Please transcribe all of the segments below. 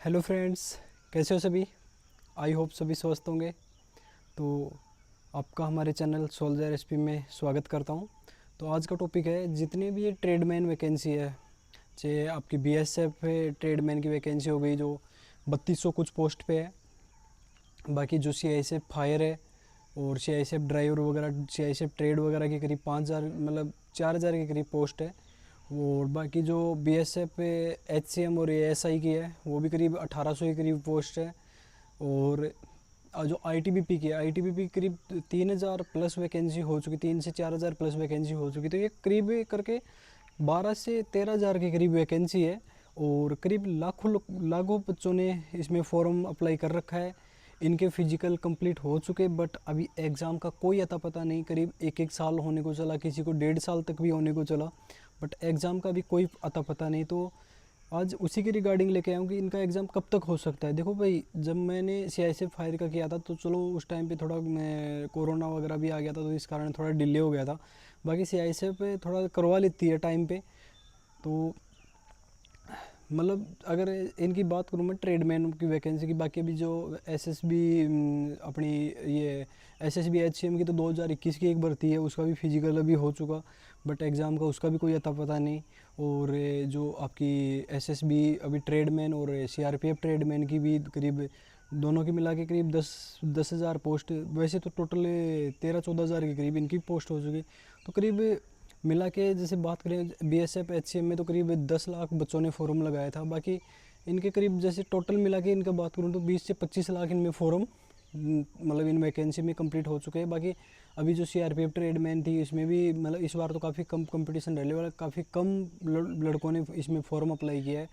Hello friends, कैसे हो सभी। आई होप सभी स्वस्थ होंगे। तो आपका हमारे चैनल सोल्जर रेसिपी में स्वागत करता हूं। तो आज का टॉपिक है, जितनी भी ये ट्रेडमैन वैकेंसी है, चाहे आपकी बीएसएफ है ट्रेडमैन की वैकेंसी हो गई जो 3200 कुछ पोस्ट पे है। बाकी जो सीआईएसएफ फायर है और सीआईएसएफ ड्राइवर वगैरह, सीआईएसएफ ट्रेड वगैरह के करीब 5000 मतलब 4000 के करीब पोस्ट है। और बाकी जो बीएसएफ एचसीएम और एएसआई की है वो भी करीब 1800 के करीब पोस्ट है। और जो आईटीबीपी की है, आईटीबीपी करीब 3000 प्लस वैकेंसी हो चुकी, 3 से 4000 प्लस वैकेंसी हो चुकी। तो ये करीब करके 12 से 13000 के करीब वैकेंसी है। और करीब लाखों बच्चों ने इसमें फॉर्म अप्लाई कर रखा है। इनके फिजिकल कंप्लीट हो चुके, बट अभी एग्ज़ाम का कोई अता पता नहीं। करीब एक एक साल होने को चला, किसी को 1.5 साल तक भी होने को चला, बट एग्ज़ाम का भी कोई अता पता नहीं। तो आज उसी के रिगार्डिंग लेके आया हूँ कि इनका एग्ज़ाम कब तक हो सकता है। देखो भाई, जब मैंने सीआईएसएफ फायर का किया था तो चलो उस टाइम पे थोड़ा मैं कोरोना वगैरह भी आ गया था, तो इस कारण थोड़ा डिले हो गया था। बाकी सीआईएसएफ पे थोड़ा करवा लेती है टाइम पे। तो मतलब अगर इनकी बात करूँ मैं ट्रेडमैन की वैकेंसी की, बाकी अभी जो एसएसबी अपनी ये एसएसबी एचसीएम की तो 2021 की एक भर्ती है, उसका भी फिजिकल अभी हो चुका, बट एग्ज़ाम का उसका भी कोई अता पता नहीं। और जो आपकी एसएसबी अभी ट्रेडमैन और सीआरपीएफ ट्रेडमैन की भी करीब, दोनों की मिला के करीब 10,000 पोस्ट, वैसे तो टोटल 13-14 हज़ार के करीब इनकी पोस्ट हो चुकी। तो करीब मिला के जैसे बात करें बीएसएफ एचसीएम में तो करीब 10 लाख बच्चों ने फॉर्म लगाया था। बाकी इनके करीब जैसे टोटल मिला के इनका बात करूँ तो 20 से 25 लाख इनमें फॉर्म मतलब इन वैकेंसी में कंप्लीट हो चुके हैं। बाकी अभी जो सीआरपीएफ ट्रेडमैन थी इसमें भी मतलब इस बार तो काफ़ी कम कंपटीशन रहने वाला, काफ़ी कम लड़कों ने इसमें फॉर्म अप्लाई किया है।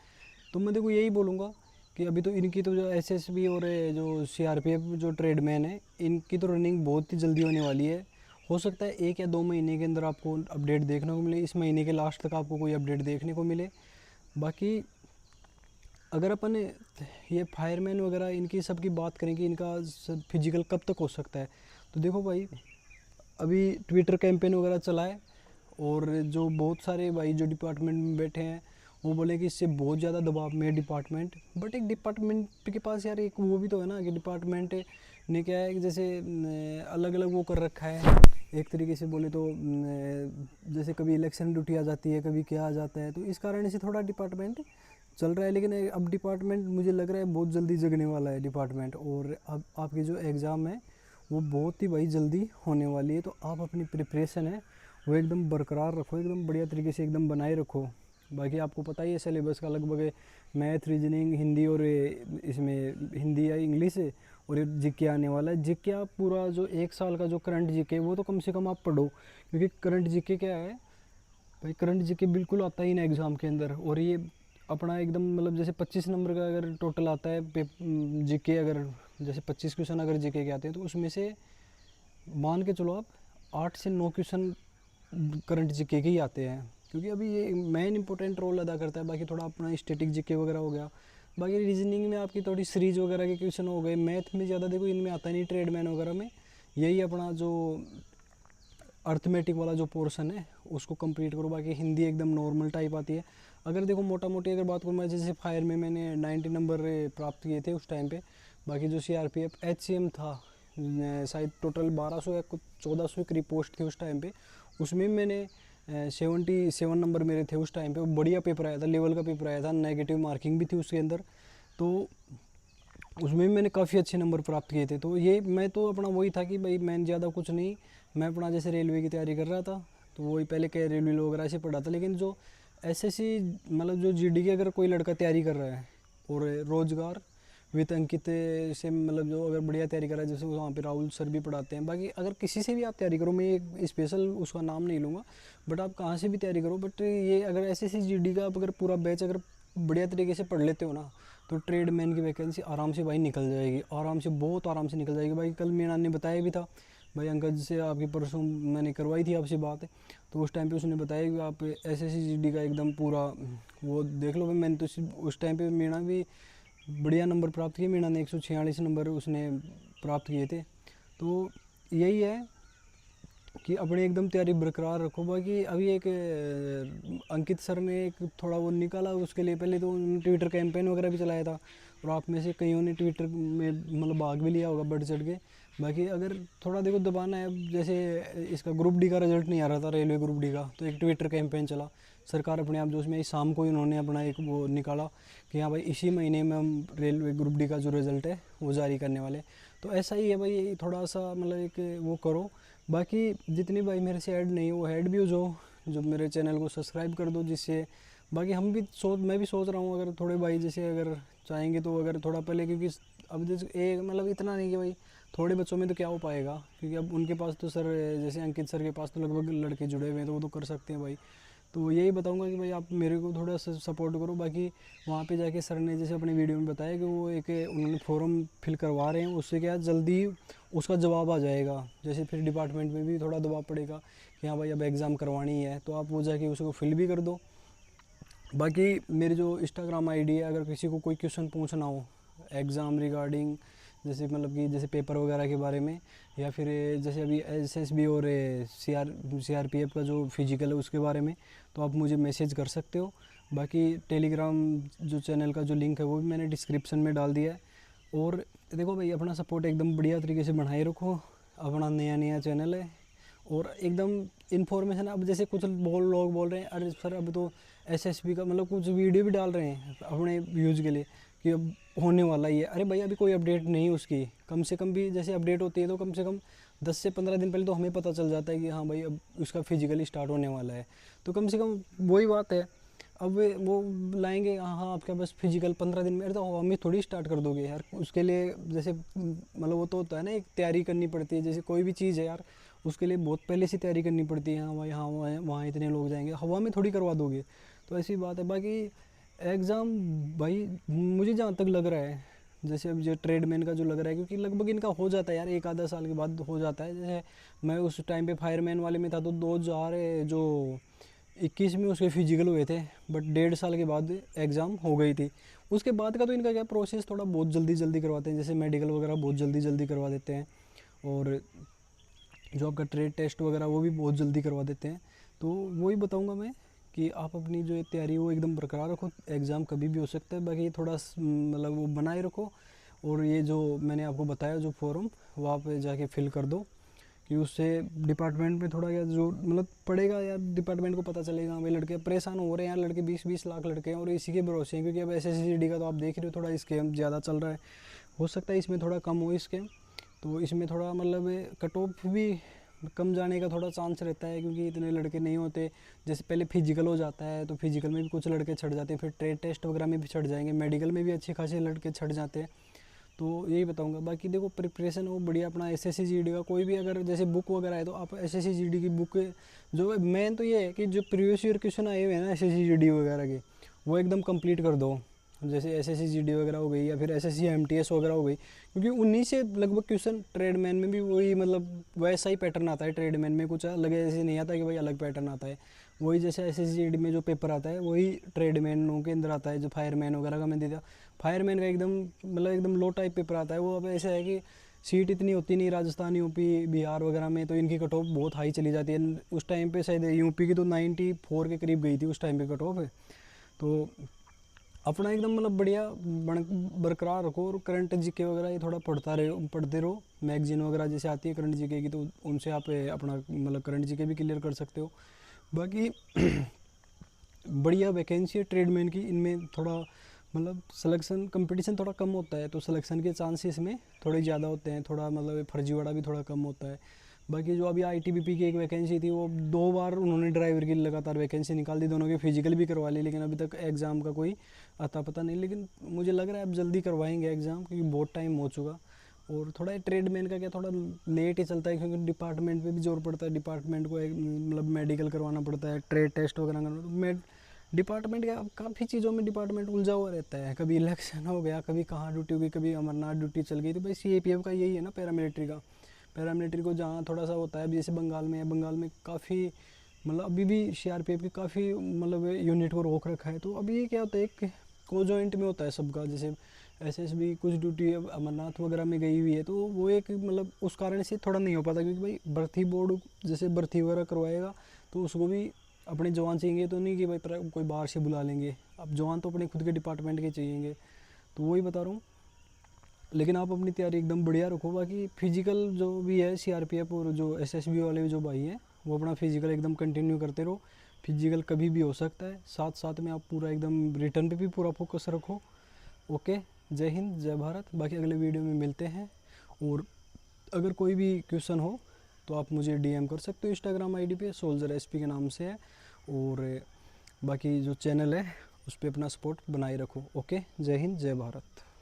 तो मैं देखो यही बोलूँगा कि अभी तो इनकी तो जो एसएसबी और जो सीआरपीएफ जो ट्रेडमैन है, इनकी तो रनिंग बहुत ही जल्दी होने वाली है। हो सकता है 1 या 2 महीने के अंदर आपको अपडेट देखने को मिले, इस महीने के लास्ट तक आपको कोई अपडेट देखने को मिले। बाकी अगर अपन ये फायरमैन वगैरह इनकी सब की बात करें कि इनका फिजिकल कब तक हो सकता है, तो देखो भाई, अभी ट्विटर कैंपेन वगैरह चला है और जो बहुत सारे भाई जो डिपार्टमेंट में बैठे हैं वो बोले कि इससे बहुत ज़्यादा दबाव में है डिपार्टमेंट। बट एक डिपार्टमेंट के पास यार एक वो भी तो है ना कि डिपार्टमेंट ने क्या है कि जैसे अलग अलग वो कर रखा है। एक तरीके से बोले तो जैसे कभी इलेक्शन ड्यूटी आ जाती है, कभी क्या आ जाता है, तो इस कारण से थोड़ा डिपार्टमेंट चल रहा है। लेकिन अब डिपार्टमेंट मुझे लग रहा है बहुत जल्दी जगने वाला है डिपार्टमेंट। और अब आपकी जो एग्ज़ाम है वो बहुत ही भाई जल्दी होने वाली है। तो आप अपनी प्रिपरेशन है वो एकदम बरकरार रखो, एकदम बढ़िया तरीके से एकदम बनाए रखो। बाकी आपको पता ही है सिलेबस का लगभग मैथ, रीजनिंग, हिंदी और इसमें हिंदी या इंग्लिश है और ये जीके आने वाला है। जीके आप पूरा जो एक साल का जो करंट जीके वो तो कम से कम आप पढ़ो, क्योंकि करंट जीके क्या है भाई, करंट जीके बिल्कुल आता ही ना एग्ज़ाम के अंदर। और ये अपना एकदम मतलब जैसे 25 नंबर का अगर टोटल आता है जीके, अगर जैसे 25 क्वेश्चन अगर जीके के आते हैं तो उसमें से मान के चलो आप 8 से 9 क्वेश्चन करंट जीके के ही आते हैं, क्योंकि अभी ये मेन इंपॉर्टेंट रोल अदा करता है। बाकी थोड़ा अपना स्टैटिक जीके वगैरह हो गया। बाकी रीजनिंग में आपकी थोड़ी सीरीज वगैरह के क्वेश्चन हो गए। मैथ में ज़्यादा देखो इनमें आता नहीं, ट्रेडमैन वगैरह में यही अपना जो अर्थमेटिक वाला जो पोर्शन है उसको कंप्लीट करो। बाकी हिंदी एकदम नॉर्मल टाइप आती है। अगर देखो मोटा मोटी अगर बात करूँ मैं, जैसे फायर में मैंने 90 नंबर प्राप्त किए थे उस टाइम पे। बाकी जो सीआरपीएफ एचसीएम था, शायद टोटल 1200 या कुछ 1400 करीब पोस्ट थी उस टाइम पे, उसमें मैंने 77 नंबर मेरे थे उस टाइम पे। बढ़िया पेपर आया था, लेवल का पेपर आया था, नेगेटिव मार्किंग भी थी उसके अंदर। तो उसमें भी मैंने काफ़ी अच्छे नंबर प्राप्त किए थे। तो ये मैं तो अपना वही था कि भाई मैं ज़्यादा कुछ नहीं, मैं अपना जैसे रेलवे की तैयारी कर रहा था तो वही पहले क्या रेलवे वगैरह से पढ़ा था। लेकिन जो एसएससी मतलब जो जीडी की अगर कोई लड़का तैयारी कर रहा है और रोजगार विद अंकित से मतलब जो अगर बढ़िया तैयारी कर रहा है, जैसे वहाँ पे राहुल सर भी पढ़ाते हैं। बाकी अगर किसी से भी आप तैयारी करो, मैं एक स्पेशल उसका नाम नहीं लूँगा, बट आप कहाँ से भी तैयारी करो, बट ये अगर एसएससी जीडी का अगर पूरा बैच अगर बढ़िया तरीके से पढ़ लेते हो ना, तो ट्रेडमैन की वैकेंसी आराम से भाई निकल जाएगी, आराम से, बहुत आराम से निकल जाएगी। भाई कल मीना ने बताया भी था भाई, अंकज से आपकी परसों मैंने करवाई थी आपसे बात, तो उस टाइम पे उसने बताया कि आप एसएससी जीडी का एकदम पूरा वो देख लो। मैंने तो उस टाइम पे मीना भी बढ़िया नंबर प्राप्त किए, मीना ने 146 नंबर उसने प्राप्त किए थे। तो यही है कि अपनी एकदम तैयारी बरकरार रखो। बाकी अभी एक अंकित सर ने एक थोड़ा वो निकाला, उसके लिए पहले तो उन्होंने ट्विटर कैंपेन वगैरह भी चलाया था, और आप में से कईयों ने ट्विटर में मतलब भाग भी लिया होगा बढ़ चढ़ के। बाकी अगर थोड़ा देखो दबाना है, अब जैसे इसका ग्रुप डी का रिजल्ट नहीं आ रहा था, रेलवे ग्रुप डी का, तो एक ट्विटर कैंपेन चला सरकार अपने आप, जो उसमें इस शाम को इन्होंने अपना एक वो निकाला कि हाँ भाई इसी महीने में हम रेलवे ग्रुप डी का जो रिज़ल्ट है वो जारी करने वाले। तो ऐसा ही है भाई, थोड़ा सा मतलब एक वो करो। बाकी जितने भाई मेरे से ऐड नहीं वो ऐड भी हो जाओ, जो मेरे चैनल को सब्सक्राइब कर दो, जिससे बाकी हम भी मैं भी सोच रहा हूँ अगर थोड़े भाई जैसे अगर चाहेंगे तो अगर थोड़ा पहले, क्योंकि अब जैसे एक मतलब इतना नहीं कि भाई थोड़े बच्चों में तो क्या हो पाएगा, क्योंकि अब उनके पास तो सर जैसे अंकित सर के पास तो लगभग लड़के जुड़े हुए हैं, तो वो तो कर सकते हैं भाई। तो यही बताऊंगा कि भाई आप मेरे को थोड़ा सा सपोर्ट करो। बाकी वहाँ पे जाके सर ने जैसे अपने वीडियो में बताया कि वो एक उन्होंने फॉर्म फिल करवा रहे हैं, उससे क्या जल्दी उसका जवाब आ जाएगा, जैसे फिर डिपार्टमेंट में भी थोड़ा दबाव पड़ेगा कि हाँ भाई अब एग्ज़ाम करवानी है, तो आप वो जाके उसको फिल भी कर दो। बाकी मेरी जो इंस्टाग्राम आईडी है, अगर किसी को कोई क्वेश्चन पूछना हो एग्ज़ाम रिगार्डिंग, जैसे मतलब कि जैसे पेपर वगैरह के बारे में, या फिर जैसे अभी एसएसबी और सीआरपीएफ का जो फिजिकल है उसके बारे में, तो आप मुझे मैसेज कर सकते हो। बाकी टेलीग्राम जो चैनल का जो लिंक है वो भी मैंने डिस्क्रिप्शन में डाल दिया है। और देखो भाई अपना सपोर्ट एकदम बढ़िया तरीके से बनाए रखो, अपना नया नया चैनल है और एकदम इन्फॉर्मेशन। अब जैसे कुछ लोग बोल रहे हैं अरे सर अब तो एसएसबी का मतलब कुछ वीडियो भी डाल रहे हैं अपने व्यूज़ के लिए कि अब होने वाला ही है। अरे भाई अभी कोई अपडेट नहीं उसकी, कम से कम भी जैसे अपडेट होती है तो कम से कम 10 से 15 दिन पहले तो हमें पता चल जाता है कि हाँ भाई अब उसका फिजिकली स्टार्ट होने वाला है। तो कम से कम वही बात है, अब वो लाएंगे हाँ हाँ आपके बस फिजिकल 15 दिन में, अरे तो हमें थोड़ी स्टार्ट कर दोगे यार। उसके लिए जैसे मतलब वो तो होता है ना, एक तैयारी करनी पड़ती है, जैसे कोई भी चीज़ है यार उसके लिए बहुत पहले से तैयारी करनी पड़ती है। हाँ भाई हाँ वहाँ इतने लोग जाएंगे, हवा में थोड़ी करवा दोगे, तो ऐसी बात है। बाकी एग्ज़ाम भाई मुझे जहाँ तक लग रहा है, जैसे अब जो ट्रेडमैन का जो लग रहा है, क्योंकि लगभग इनका हो जाता है यार, एक आधा साल के बाद हो जाता है। जैसे मैं उस टाइम पे फायरमैन वाले में था तो 2021 में उसके फिजिकल हुए थे, बट 1.5 साल के बाद एग्ज़ाम हो गई थी। उसके बाद का तो इनका क्या प्रोसेस थोड़ा बहुत जल्दी जल्दी करवाते हैं, जैसे मेडिकल वगैरह बहुत जल्दी जल्दी करवा देते हैं, और जो आपका ट्रेड टेस्ट वगैरह वो भी बहुत जल्दी करवा देते हैं। तो वही बताऊंगा मैं कि आप अपनी जो तैयारी वो एकदम बरकरार रखो, एग्ज़ाम कभी भी हो सकता है। बाकी थोड़ा मतलब वो बनाए रखो, और ये जो मैंने आपको बताया जो फॉर्म वहाँ पे जाके फिल कर दो, कि उससे डिपार्टमेंट में थोड़ा या जो मतलब पड़ेगा यार, डिपार्टमेंट को पता चलेगा भाई लड़के परेशान हो रहे हैं यार, लड़के 20-20 लाख लड़के हैं और इसी के भरोसे हैं, क्योंकि अब एसएससीडी का तो आप देख रहे हो थोड़ा स्कैम ज़्यादा चल रहा है। हो सकता है इसमें थोड़ा कम हो स्कैम, तो इसमें थोड़ा मतलब कट ऑफ भी कम जाने का थोड़ा चांस रहता है, क्योंकि इतने लड़के नहीं होते। जैसे पहले फिजिकल हो जाता है तो फिजिकल में भी कुछ लड़के छट जाते हैं, फिर ट्रेड टेस्ट वगैरह में भी छट जाएंगे, मेडिकल में भी अच्छे खासे लड़के छट जाते हैं। तो यही बताऊंगा। बाकी देखो प्रिपरेशन हो बढ़िया अपना एसएससी जीडी का, कोई भी अगर जैसे बुक वगैरह है तो आप एसएससी जीडी की बुक जो मेन तो ये है कि जो प्रीवियस ईयर क्वेश्चन आए हुए हैं ना एसएससी जीडी वगैरह के, वो एकदम कंप्लीट कर दो। जैसे एसएससी जीडी वगैरह हो गई या फिर एसएससी एमटीएस वगैरह हो गई, क्योंकि उन्हीं से लगभग क्वेश्चन ट्रेडमैन में भी वही मतलब वैसा ही पैटर्न आता है। ट्रेडमैन में कुछ अलग ऐसे नहीं आता कि भाई अलग पैटर्न आता है, वही जैसे एसएससी जीडी में जो पेपर आता है वही ट्रेडमैनों के अंदर आता है। जो फायरमैन वगैरह का मैंने दिया, फायरमैन का एकदम मतलब एकदम लो टाइप पेपर आता है वो। अब ऐसा है कि सीट इतनी होती नहीं, राजस्थान यूपी बिहार वगैरह में तो इनकी कट ऑफ बहुत हाई चली जाती है। उस टाइम पे शायद यूपी की तो 94 के करीब गई थी उस टाइम पे कट ऑफ है। तो अपना एकदम मतलब बढ़िया बरकरार रखो, और करंट जीके वगैरह ये थोड़ा पढ़ते रहो। मैगजीन वगैरह जैसे आती है करंट जीके की, तो उनसे आप अपना मतलब करंट जीके भी क्लियर कर सकते हो। बाकी बढ़िया वैकेंसी है ट्रेडमैन की, इनमें थोड़ा मतलब सिलेक्शन कंपटीशन थोड़ा कम होता है, तो सिलेक्शन के चांसेस में थोड़े ज़्यादा होते हैं, थोड़ा मतलब फर्जीवाड़ा भी थोड़ा कम होता है। बाकी जो अभी आईटीबीपी की एक वैकेंसी थी वो 2 बार उन्होंने ड्राइवर की लगातार वैकेंसी निकाल दी, दोनों की फिजिकल भी करवा ली, लेकिन अभी तक एग्ज़ाम का कोई अता पता नहीं। लेकिन मुझे लग रहा है अब जल्दी करवाएंगे एग्ज़ाम, क्योंकि बहुत टाइम हो चुका। और थोड़ा ट्रेडमैन का क्या थोड़ा लेट ही चलता है, क्योंकि डिपार्टमेंट पे भी जोर पड़ता है, डिपार्टमेंट को मतलब मेडिकल करवाना पड़ता है, ट्रेड टेस्ट वगैरह करना। डिपार्टमेंट का काफ़ी चीज़ों में डिपार्टमेंट उलझा हुआ रहता है, कभी इलेक्शन हो गया, कभी कहाँ ड्यूटी हो गई, कभी अमरनाथ ड्यूटी चल गई। तो भाई सीएपीएफ का यही है ना, पैरामिलिट्री का। पैरामिलिट्री को जहाँ थोड़ा सा होता है, अभी जैसे बंगाल में है, बंगाल में काफ़ी मतलब अभी भी सीआरपीएफ की काफ़ी मतलब यूनिट को रोक रखा है। तो अभी ये क्या होता है कि को जॉइंट में होता है सबका, जैसे एसएसबी कुछ ड्यूटी अमरनाथ वगैरह में गई हुई है, तो वो एक मतलब उस कारण से थोड़ा नहीं हो पाता, क्योंकि भाई भर्ती बोर्ड जैसे भर्ती वगैरह करवाएगा तो उसको भी अपने जवान चाहिए, तो नहीं कि भाई कोई बाहर से बुला लेंगे। अब जवान तो अपने खुद के डिपार्टमेंट के चाहिए, तो वही बता रहा हूँ। लेकिन आप अपनी तैयारी एकदम बढ़िया रखो। बाकी फिजिकल जो भी है सीआरपीएफ और जो एसएसबी वाले जो भाई हैं वो अपना फिजिकल एकदम कंटिन्यू करते रहो। फिजिकल कभी भी हो सकता है, साथ साथ में आप पूरा एकदम रिटर्न पे भी पूरा फोकस रखो। ओके, जय हिंद जय भारत। बाकी अगले वीडियो में मिलते हैं, और अगर कोई भी क्वेश्चन हो तो आप मुझे डीएम कर सकते हो इंस्टाग्राम आईडी पे, सोल्जर एसपी के नाम से है। और बाकी जो चैनल है उस पर अपना सपोर्ट बनाए रखो। ओके, जय हिंद जय भारत।